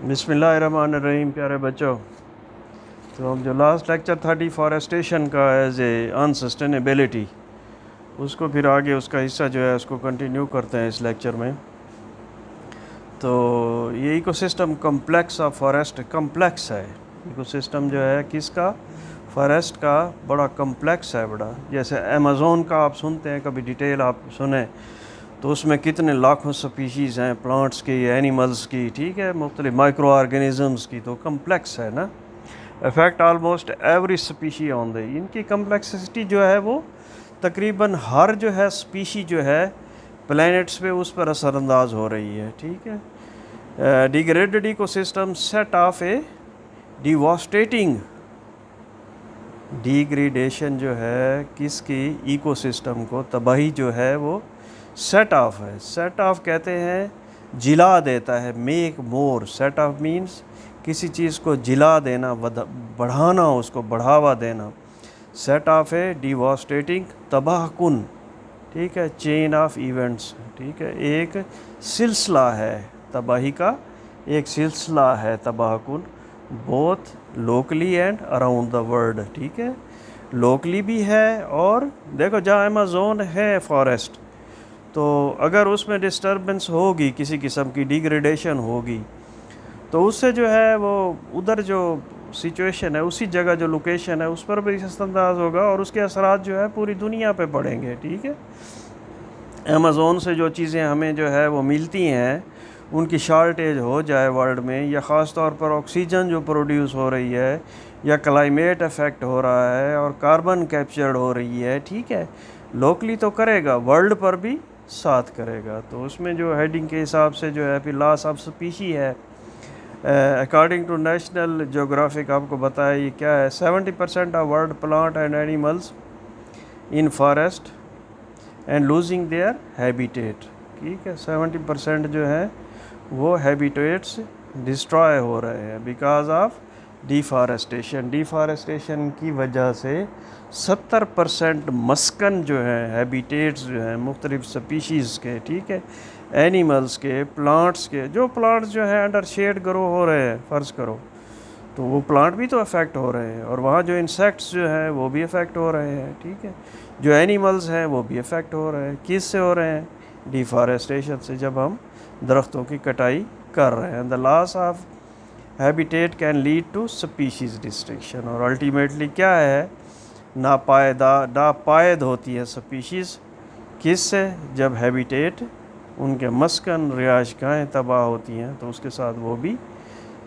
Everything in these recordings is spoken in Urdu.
بسم اللہ الرحمن الرحیم. پیارے بچوں، تو ہم جو لاسٹ لیکچر تھا ڈیفارسٹیشن کا ایز اے انسسٹینیبلٹی، اس کو پھر آگے اس کا حصہ جو ہے اس کو کنٹینیو کرتے ہیں اس لیکچر میں. تو یہ ecosystem complex of forest complex ہے. ایکو سسٹم جو ہے کس کا؟ فارسٹ کا بڑا کمپلیکس ہے بڑا. جیسے ایمیزون کا آپ سنتے ہیں، کبھی ڈیٹیل آپ سنیں تو اس میں کتنے لاکھوں سپیشیز ہیں، پلانٹس کی، اینیملز کی، ٹھیک ہے، مختلف مائکرو آرگینزمز کی. تو کمپلیکس ہے نا. افیکٹ آلموسٹ ایوری سپیشی آن دی. ان کی کمپلیکسٹی جو ہے وہ تقریباً ہر جو ہے سپیشی جو ہے پلینٹس پہ اس پر اثر انداز ہو رہی ہے. ٹھیک ہے. Degraded ecosystem set of a devastating. Degradation جو ہے کس کی؟ ایکو سسٹم کو تباہی جو ہے وہ سیٹ آف ہے. سیٹ آف کہتے ہیں جلا دیتا ہے. Make more. Set off means کسی چیز کو جلا دینا، بڑھانا، اس کو بڑھاوا دینا. سیٹ آف ہے ڈیواسٹیٹنگ، تباہ کن. ٹھیک ہے. Chain of events. ٹھیک ہے. ایک سلسلہ ہے تباہی کا، ایک سلسلہ ہے تباہ کن، both locally and around the world. ٹھیک ہے. لوکلی بھی ہے، اور دیکھو جہاں ایمیزون ہے فارسٹ، تو اگر اس میں ڈسٹربنس ہوگی، کسی قسم کی ڈیگریڈیشن ہوگی، تو اس سے جو ہے وہ ادھر جو سچویشن ہے، اسی جگہ جو لوکیشن ہے اس پر بھی اثر انداز ہوگا، اور اس کے اثرات جو ہے پوری دنیا پہ پڑیں گے. ٹھیک ہے. ایمیزون سے جو چیزیں ہمیں جو ہے وہ ملتی ہیں، ان کی شارٹیج ہو جائے ورلڈ میں، یا خاص طور پر آکسیجن جو پروڈیوس ہو رہی ہے، یا کلائمیٹ افیکٹ ہو رہا ہے، اور کاربن کیپچرڈ ہو رہی ہے، ٹھیک ہے، لوکلی تو کرے گا، ورلڈ پر بھی ساتھ کرے گا. تو اس میں جو ہیڈنگ کے حساب سے جو ہے پھر لاس آف سپیشی ہے. اکارڈنگ ٹو نیشنل جیوگرافک آپ کو بتایا یہ کیا ہے. 70% of world plant and animals in forest and losing their habitat. ٹھیک ہے. 70% جو ہے وہ ہیبیٹیٹس ڈسٹرائے ہو رہے ہیں بیکاز آف ڈیفارسٹیشن. ڈیفارسٹیشن کی وجہ سے 70% مسکن جو ہے، ہیبیٹیٹس جو ہیں مختلف سپیشیز کے، ٹھیک ہے، اینیملز کے، پلانٹس کے. جو پلانٹس جو ہیں انڈر شیڈ گرو ہو رہے ہیں فرض کرو، تو وہ پلانٹ بھی تو افیکٹ ہو رہے ہیں، اور وہاں جو انسیکٹس جو ہیں وہ بھی افیکٹ ہو رہے ہیں. ٹھیک ہے. جو اینیملز ہیں وہ بھی افیکٹ ہو رہے ہیں. کس سے ہو رہے ہیں؟ ڈیفارسٹیشن سے، جب ہم درختوں کی کٹائی کر رہے ہیں. The loss of habitat can lead to species destruction. اور الٹیمیٹلی کیا ہے؟ ناپائد ہوتی ہے سپیشیز. کس سے؟ جب ہیبیٹیٹ، ان کے مسکن، رہائش گاہیں تباہ ہوتی ہیں، تو اس کے ساتھ وہ بھی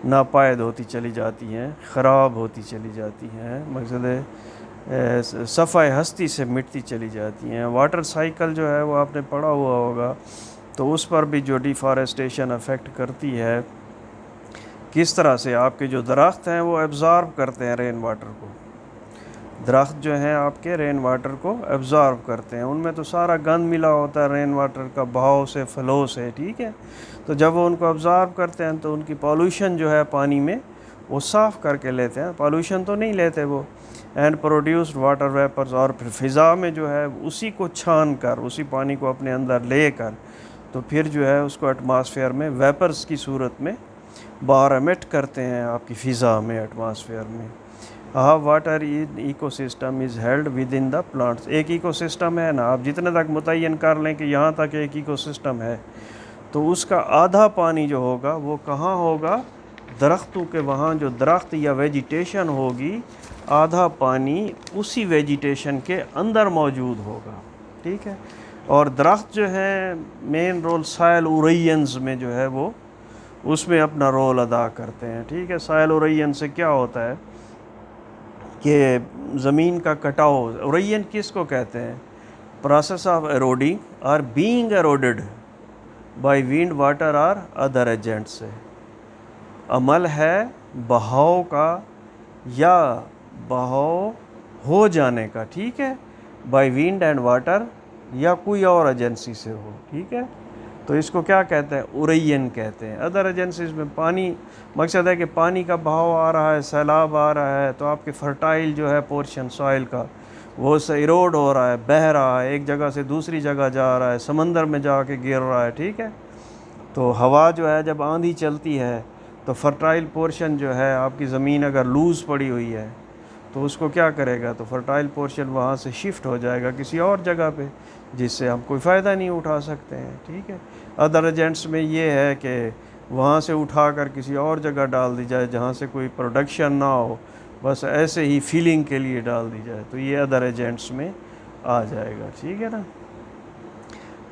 ناپائد ہوتی چلی جاتی ہیں، خراب ہوتی چلی جاتی ہیں. مقصد صفحہ ہستی سے مٹتی چلی جاتی ہیں. واٹر سائیکل جو ہے وہ آپ نے پڑھا ہوا ہوگا، تو اس پر بھی جو ڈیفارسٹیشن افیکٹ کرتی ہے. کس طرح سے؟ آپ کے جو درخت ہیں وہ ایبزارب کرتے ہیں رین واٹر کو. درخت جو ہیں آپ کے رین واٹر کو ایبزارب کرتے ہیں. ان میں تو سارا گند ملا ہوتا ہے رین واٹر کا بہاؤ سے، فلو سے. ٹھیک ہے. تو جب وہ ان کو ایبزارب کرتے ہیں تو ان کی پالوشن جو ہے پانی میں وہ صاف کر کے لیتے ہیں. پالوشن تو نہیں لیتے وہ. اینڈ پروڈیوسڈ واٹر ویپرز، اور پھر فضا میں جو ہے اسی کو چھان کر، اسی پانی کو اپنے اندر لے کر، تو پھر جو ہے اس کو ایٹماسفیئر میں ویپرز کی صورت میں باہر ایمٹ کرتے ہیں آپ کی فضا میں، ایٹماسفیئر میں. How water ecosystem is held within the plants. ایک ایکو سسٹم ہے نا، آپ جتنے تک متعین کر لیں کہ یہاں تک ایک ایکو سسٹم ہے، تو اس کا آدھا پانی جو ہوگا وہ کہاں ہوگا؟ درختوں کے وہاں جو درخت یا ویجیٹیشن ہوگی، آدھا پانی اسی ویجیٹیشن کے اندر موجود ہوگا. ٹھیک ہے. اور درخت جو ہیں مین رول سائل اورینز میں جو ہے وہ اس میں اپنا رول ادا کرتے ہیں. ٹھیک ہے. سائل اورین سے کیا ہوتا ہے کہ زمین کا کٹاؤ. اورین کس کو کہتے ہیں؟ پروسیس آف ایروڈنگ اور بینگ ایروڈڈ بائی وینڈ، واٹر اور ادر ایجنٹ سے. عمل ہے بہاؤ کا یا بہاؤ ہو جانے کا. ٹھیک ہے. بائی وینڈ اینڈ واٹر، یا کوئی اور ایجنسی سے ہو. ٹھیک ہے. تو اس کو کیا کہتے ہیں؟ اورین کہتے ہیں. ادر ایجنسیز میں پانی، مقصد ہے کہ پانی کا بہاؤ آ رہا ہے، سیلاب آ رہا ہے، تو آپ کے فرٹائل جو ہے پورشن سوائل کا وہ اس سے ایروڈ ہو رہا ہے، بہہ رہا ہے، ایک جگہ سے دوسری جگہ جا رہا ہے، سمندر میں جا کے گر رہا ہے. ٹھیک ہے. تو ہوا جو ہے جب آندھی چلتی ہے تو فرٹائل پورشن جو ہے آپ کی زمین اگر لوز پڑی ہوئی ہے تو اس کو کیا کرے گا، تو فرٹائل پورشن وہاں سے شفٹ ہو جائے گا کسی اور جگہ پہ، جس سے ہم کوئی فائدہ نہیں اٹھا سکتے ہیں، ٹھیک ہے۔ ادر ایجنٹس میں یہ ہے کہ وہاں سے اٹھا کر کسی اور جگہ ڈال دی جائے جہاں سے کوئی پروڈکشن نہ ہو، بس ایسے ہی فیلنگ کے لیے ڈال دی جائے، تو یہ ادر ایجنٹس میں آ جائے گا، ٹھیک ہے نا۔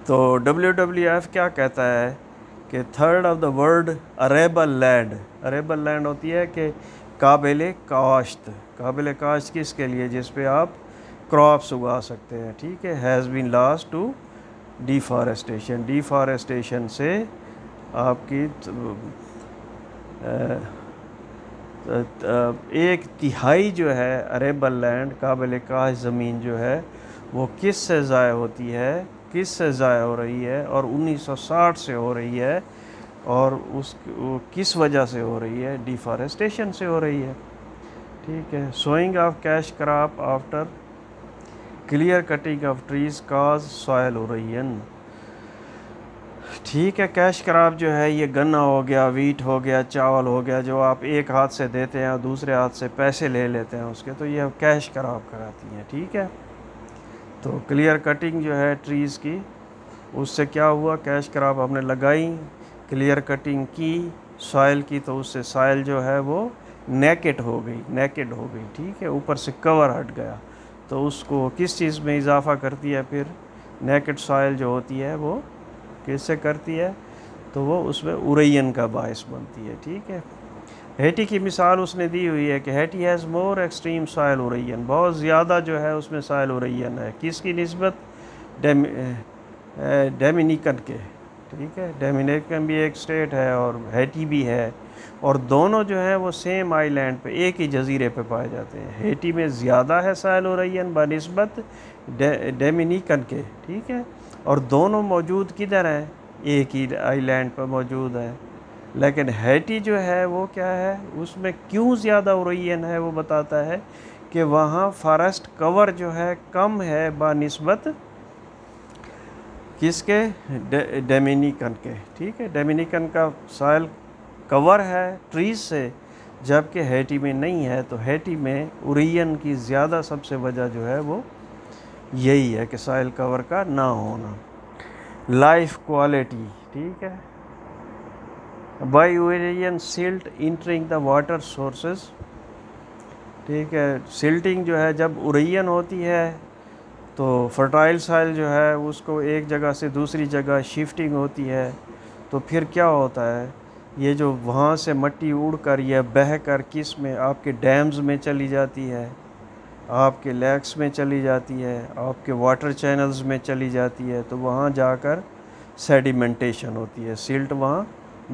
تو WWF کیا کہتا ہے کہ third of the world arable land, arable land ہوتی ہے کہ قابل کاشت، قابل کاشت کس کے لیے، جس پہ آپ کراپس اگا سکتے ہیں، ٹھیک ہے، has been last two deforestation, deforestation سے آپ کی 1/3 جو ہے اریبل لینڈ، قابل کاشت زمین جو ہے وہ کس سے ضائع ہوتی ہے، کس سے ضائع ہو رہی ہے، اور 1960 سے ہو رہی ہے، اور کس وجہ سے ہو رہی ہے، ڈیفارسٹیشن سے ہو رہی ہے، ٹھیک ہے۔ Sowing of cash crop after clear cutting of trees cause soil erosion, ٹھیک ہے۔ کیش کراپ جو ہے یہ گنا ہو گیا، ویٹ ہو گیا، چاول ہو گیا، جو آپ ایک ہاتھ سے دیتے ہیں اور دوسرے ہاتھ سے پیسے لے لیتے ہیں اس کے، تو یہ کیش کراپ کراتی ہیں، ٹھیک ہے۔ تو کلیئر کٹنگ جو ہے ٹریز کی، اس سے کیا ہوا، کیش کراپ ہم نے لگائی، کلیئر کٹنگ کی سوائل کی، تو اس سے سوائل جو ہے وہ نیکڈ ہو گئی، ٹھیک ہے، اوپر سے کور ہٹ گیا، تو اس کو کس چیز میں اضافہ کرتی ہے پھر، نیکڈ سوائل جو ہوتی ہے وہ کس سے کرتی ہے، تو وہ اس میں اوریئن کا باعث بنتی ہے، ٹھیک ہے۔ ہیٹی کی مثال اس نے دی ہوئی ہے کہ Haiti has more extreme soil erosion, بہت زیادہ جو ہے اس میں سوائل اوریئن ہے، کس کی نسبت، ڈومینیکن کے، ٹھیک ہے، ڈومینیکن بھی ایک اسٹیٹ ہے اور ہیٹی بھی ہے، اور دونوں جو ہیں وہ سیم آئی لینڈ پہ، ایک ہی جزیرے پہ پائے جاتے ہیں۔ ہیٹی میں زیادہ ہے سوائل اوریئن بنسبت ڈومینیکن کے، ٹھیک ہے، اور دونوں موجود کدھر ہیں، ایک ہی آئی لینڈ پہ موجود ہیں، لیکن ہیٹی جو ہے وہ کیا ہے، اس میں کیوں زیادہ اوریئن ہے، وہ بتاتا ہے کہ وہاں فارسٹ کور جو ہے کم ہے بنسبت کس کے، ڈومینیکن کے، ٹھیک ہے، ڈومینیکن کا سائل کور ہے ٹریز سے، جبکہ ہیٹی میں نہیں ہے، تو ہیٹی میں اوریئن کی زیادہ سب سے وجہ جو ہے وہ یہی ہے کہ سائل کور کا نہ ہونا۔ لائف کوالٹی، ٹھیک ہے، by erosion silt entering the water sources, ٹھیک ہے، سلٹنگ جو ہے جب اوریئن ہوتی ہے تو فرٹائل سائل جو ہے اس کو ایک جگہ سے دوسری جگہ شفٹنگ ہوتی ہے، تو پھر کیا ہوتا ہے، یہ جو وہاں سے مٹی اڑ کر یا بہہ کر کس میں، آپ کے ڈیمز میں چلی جاتی ہے، آپ کے لیکس میں چلی جاتی ہے، آپ کے واٹر چینلز میں چلی جاتی ہے، تو وہاں جا کر سیڈیمنٹیشن ہوتی ہے، سلٹ وہاں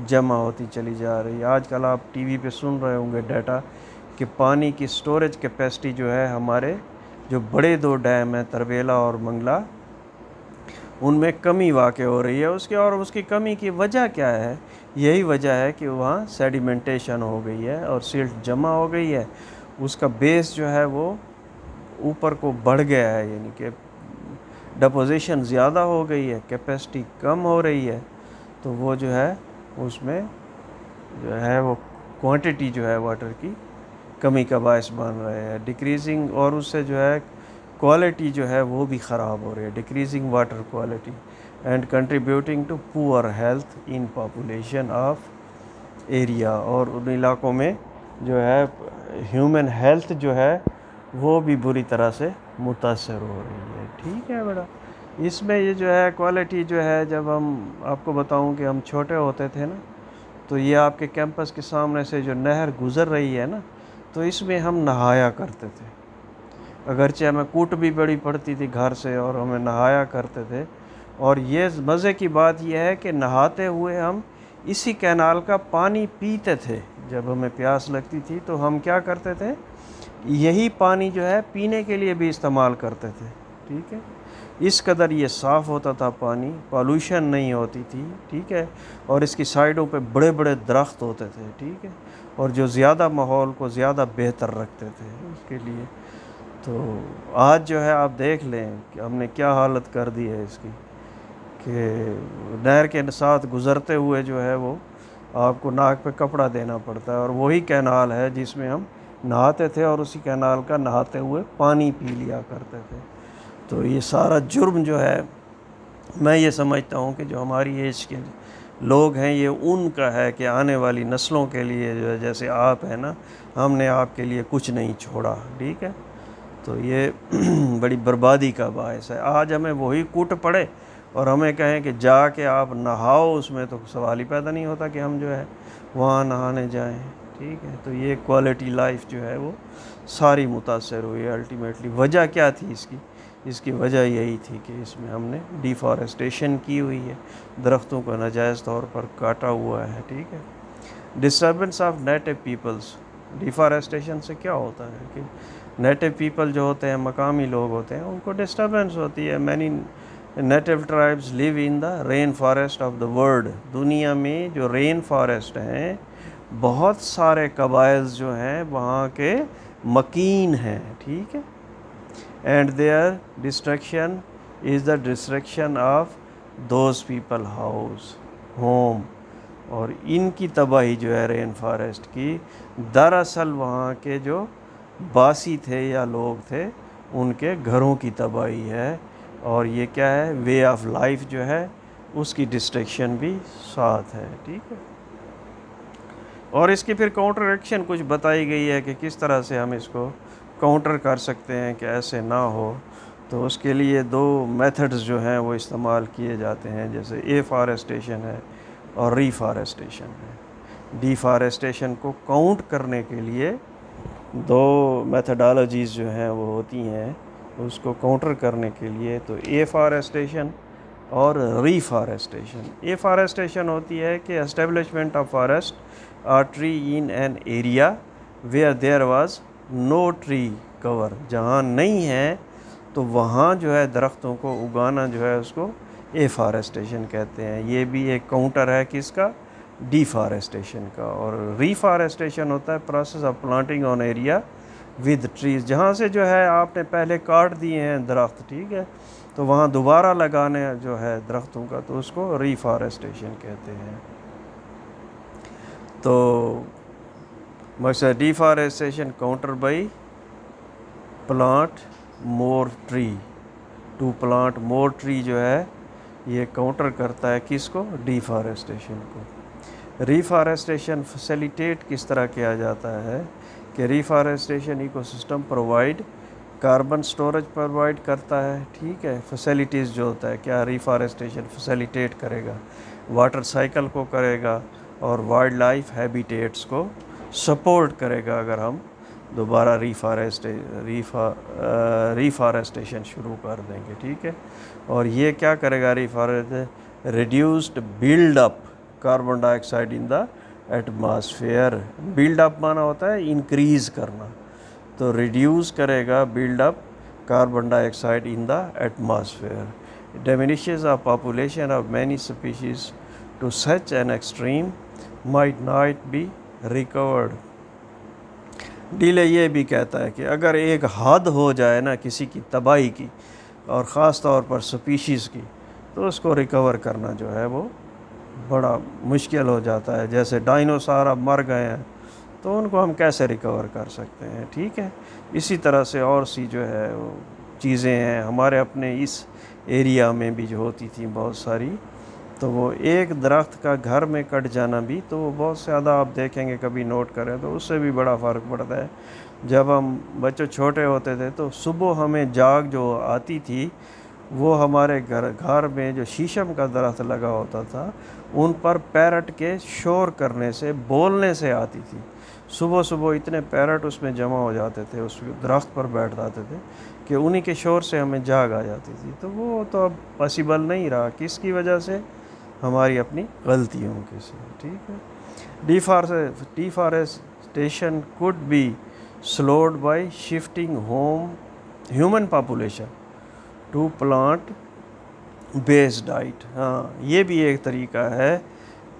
جمع ہوتی چلی جا رہی ہے۔ آج کل آپ ٹی وی پہ سن رہے ہوں گے ڈیٹا کہ پانی کی سٹوریج کیپیسٹی جو ہے ہمارے جو بڑے 2 ڈیم ہیں تربیلا اور منگلا، ان میں کمی واقع ہو رہی ہے اس کی، اور اس کی کمی کی وجہ کیا ہے، یہی وجہ ہے کہ وہاں سیڈیمنٹیشن ہو گئی ہے اور سلٹ جمع ہو گئی ہے، اس کا بیس جو ہے وہ اوپر کو بڑھ گیا ہے، یعنی کہ ڈپوزیشن زیادہ ہو گئی ہے، کیپیسٹی کم ہو رہی ہے، تو وہ جو ہے اس میں جو ہے وہ کوانٹٹی جو ہے واٹر کی کمی کا باعث بن رہے ہیں، ڈیکریزنگ، اور اس سے جو ہے کوالٹی جو ہے وہ بھی خراب ہو رہی ہے، decreasing water quality and contributing to poor health in population of area, اور ان علاقوں میں جو ہے ہیومن ہیلتھ جو ہے وہ بھی بری طرح سے متاثر ہو رہی ہے، ٹھیک ہے بیٹا۔ اس میں یہ جو ہے کوالٹی جو ہے، جب ہم آپ کو بتاؤں کہ ہم چھوٹے ہوتے تھے نا، تو یہ آپ کے کیمپس کے سامنے سے جو نہر گزر رہی ہے نا، تو اس میں ہم نہایا کرتے تھے، اگرچہ ہمیں کوٹ بھی بڑی پڑتی تھی گھر سے، اور ہمیں نہایا کرتے تھے، اور یہ مزے کی بات یہ ہے کہ نہاتے ہوئے ہم اسی کینال کا پانی پیتے تھے، جب ہمیں پیاس لگتی تھی تو ہم کیا کرتے تھے، یہی پانی جو ہے پینے کے لیے بھی استعمال کرتے تھے، ٹھیک ہے، اس قدر یہ صاف ہوتا تھا پانی، پالوشن نہیں ہوتی تھی، ٹھیک ہے، اور اس کی سائڈوں پہ بڑے بڑے درخت ہوتے تھے، ٹھیک ہے، اور جو زیادہ ماحول کو زیادہ بہتر رکھتے تھے اس کے لیے۔ تو آج جو ہے آپ دیکھ لیں کہ ہم نے کیا حالت کر دی ہے اس کی، کہ نہر کے ساتھ گزرتے ہوئے جو ہے وہ آپ کو ناک پہ کپڑا دینا پڑتا ہے، اور وہی کینال ہے جس میں ہم نہاتے تھے اور اسی کینال کا نہاتے ہوئے پانی پی لیا کرتے تھے۔ تو یہ سارا جرم جو ہے، میں یہ سمجھتا ہوں کہ جو ہماری ایج کے لوگ ہیں یہ ان کا ہے کہ آنے والی نسلوں کے لیے جو ہے، جیسے آپ ہیں نا، ہم نے آپ کے لیے کچھ نہیں چھوڑا، ٹھیک ہے۔ تو یہ بڑی بربادی کا باعث ہے۔ آج ہمیں وہی کوٹ پڑے اور ہمیں کہیں کہ جا کے آپ نہاؤ، اس میں تو سوال ہی پیدا نہیں ہوتا کہ ہم جو ہے وہاں نہانے جائیں، ٹھیک ہے۔ تو یہ کوالٹی لائف جو ہے وہ ساری متاثر ہوئی ہے الٹیمیٹلی۔ وجہ کیا تھی اس کی وجہ یہی تھی کہ اس میں ہم نے ڈیفارسٹیشن کی ہوئی ہے، درختوں کو ناجائز طور پر کاٹا ہوا ہے، ٹھیک ہے۔ Disturbance of native peoples, deforestation سے کیا ہوتا ہے کہ نیٹو پیپل جو ہوتے ہیں، مقامی لوگ ہوتے ہیں، ان کو ڈسٹربنس ہوتی ہے۔ Many native tribes live in the rainforest of the world, دنیا میں جو رین فارسٹ ہیں بہت سارے قبائل جو ہیں وہاں کے مکین ہیں، ٹھیک ہے۔ And their destruction is the destruction of those people house home, اور ان کی تباہی جو ہے رین فارسٹ کی، دراصل وہاں کے جو باسی تھے یا لوگ تھے ان کے گھروں کی تباہی ہے، اور یہ کیا ہے، وے آف لائف جو ہے اس کی ڈسٹریکشن بھی ساتھ ہے، ٹھیک ہے۔ اور اس کی پھر کاؤنٹر ایکشن کچھ بتائی گئی ہے کہ کس طرح سے ہم اس کو کاؤنٹر کر سکتے ہیں کہ ایسے نہ ہو۔ تو اس کے لیے 2 میتھڈز جو ہیں وہ استعمال کیے جاتے ہیں، جیسے ایفارسٹیشن ہے اور ریفارسٹیشن ہے۔ ڈیفارسٹیشن کو کاؤنٹ کرنے کے لیے 2 میتھڈالوجیز جو ہیں وہ ہوتی ہیں اس کو کاؤنٹر کرنے کے لیے، تو ایفارسٹیشن اور ریفارسٹیشن۔ ایفارسٹیشن ہوتی ہے کہ establishment of forest or tree in an area where there was no tree cover, جہاں نہیں ہے تو وہاں جو ہے درختوں کو اگانا جو ہے اس کو ایفارسٹیشن کہتے ہیں۔ یہ بھی ایک کاؤنٹر ہے کس کا، ڈیفارسٹیشن کا۔ اور ریفارسٹیشن ہوتا ہے process of planting on area with trees, جہاں سے جو ہے آپ نے پہلے کاٹ دیے ہیں درخت، ٹھیک ہے، تو وہاں دوبارہ لگانے جو ہے درختوں کا، تو اس کو ریفارسٹیشن کہتے ہیں۔ تو مثلا deforestation counter by plant more tree, to plant more tree جو ہے یہ کاؤنٹر کرتا ہے کس کو، ڈیفارسٹیشن کو۔ ریفارسٹیشن فیسیلیٹیٹ کس طرح کیا جاتا ہے کہ reforestation ecosystem provide carbon storage provide کرتا ہے، ٹھیک ہے۔ فیسیلیٹیز جو ہوتا ہے کیا ریفارسٹیشن فیسیلیٹیٹ کرے گا، واٹر سائیکل کو کرے گا اور وائلڈ لائف ہیبیٹیٹس کو سپورٹ کرے گا اگر ہم دوبارہ ریفارسٹیشن شروع کر دیں گے، ٹھیک ہے۔ اور یہ کیا کرے گا reduced build up carbon dioxide in the atmosphere. Build up مانا ہوتا ہے انکریز کرنا، تو ریڈیوس کرے گا build up carbon dioxide in the atmosphere. Diminishes of population of many species to such an extreme might not be recovered. ڈیلے یہ بھی کہتا ہے کہ اگر ایک حد ہو جائے نا کسی کی تباہی کی، اور خاص طور پر سپیشیز کی، تو اس کو ریکور کرنا جو ہے وہ بڑا مشکل ہو جاتا ہے۔ جیسے ڈائنوسار اب مر گئے ہیں تو ان کو ہم کیسے ریکور کر سکتے ہیں، ٹھیک ہے۔ اسی طرح سے اور سی جو ہے وہ چیزیں ہیں ہمارے اپنے اس ایریا میں بھی جو ہوتی تھیں بہت ساری، تو وہ ایک درخت کا گھر میں کٹ جانا بھی تو وہ بہت زیادہ آپ دیکھیں گے، کبھی نوٹ کریں تو اس سے بھی بڑا فرق پڑتا ہے۔ جب ہم بچے چھوٹے ہوتے تھے تو صبح ہمیں جاگ جو آتی تھی وہ ہمارے گھر میں جو شیشم کا درخت لگا ہوتا تھا ان پر پیرٹ کے شور کرنے سے، بولنے سے آتی تھی۔ صبح صبح اتنے پیرٹ اس میں جمع ہو جاتے تھے، اس درخت پر بیٹھ جاتے تھے کہ انہی کے شور سے ہمیں جاگ آ جاتی تھی۔ تو وہ تو اب پاسبل نہیں رہا، کس کی وجہ سے، ہماری اپنی غلطیوں کے سے، ٹھیک ہے۔ Deforestation could be slowed by shifting human population to plant based diet۔ ہاں، یہ بھی ایک طریقہ ہے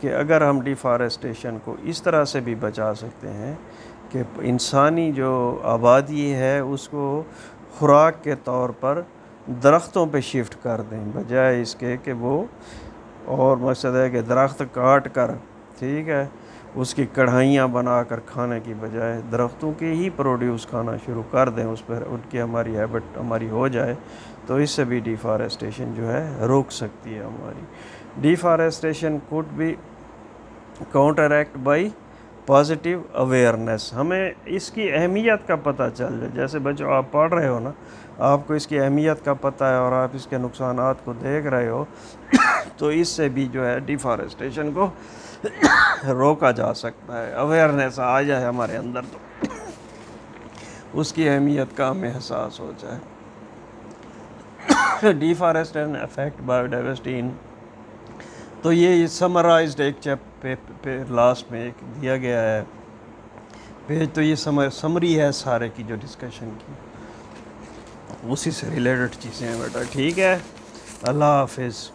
کہ اگر ہم ڈیفارسٹیشن کو اس طرح سے بھی بچا سکتے ہیں کہ انسانی جو آبادی ہے اس کو خوراک کے طور پر درختوں پہ شفٹ کر دیں، بجائے اس کے کہ وہ، اور مقصد ہے کہ درخت کاٹ کر ٹھیک ہے، اس کی کڑھائیاں بنا کر کھانے کی بجائے درختوں کے ہی پروڈیوس کھانا شروع کر دیں، اس پر ان کی ہماری ہیبٹ ہماری ہو جائے، تو اس سے بھی ڈیفارسٹیشن جو ہے روک سکتی ہے ہماری. Deforestation could be counteract by positive awareness. ہمیں اس کی اہمیت کا پتہ چل جائے. جیسے بچوں آپ پڑھ رہے ہو نا، آپ کو اس کی اہمیت کا پتہ ہے اور آپ اس کے نقصانات کو دیکھ رہے ہو، تو اس سے بھی جو ہے ڈیفارسٹیشن کو روکا جا سکتا ہے. اویئرنیس آ جائے ہمارے اندر تو اس کی اہمیت کا ہمیں احساس ہو جائے. Deforestation affect biodiversity. تو یہ سمرائزڈ ایک پہ لاسٹ میں ایک دیا گیا ہے پیج. تو یہ سمری ہے سارے کی جو ڈسکشن کی، اسی سے ریلیٹڈ چیزیں ہیں بیٹا. ٹھیک ہے، اللہ حافظ.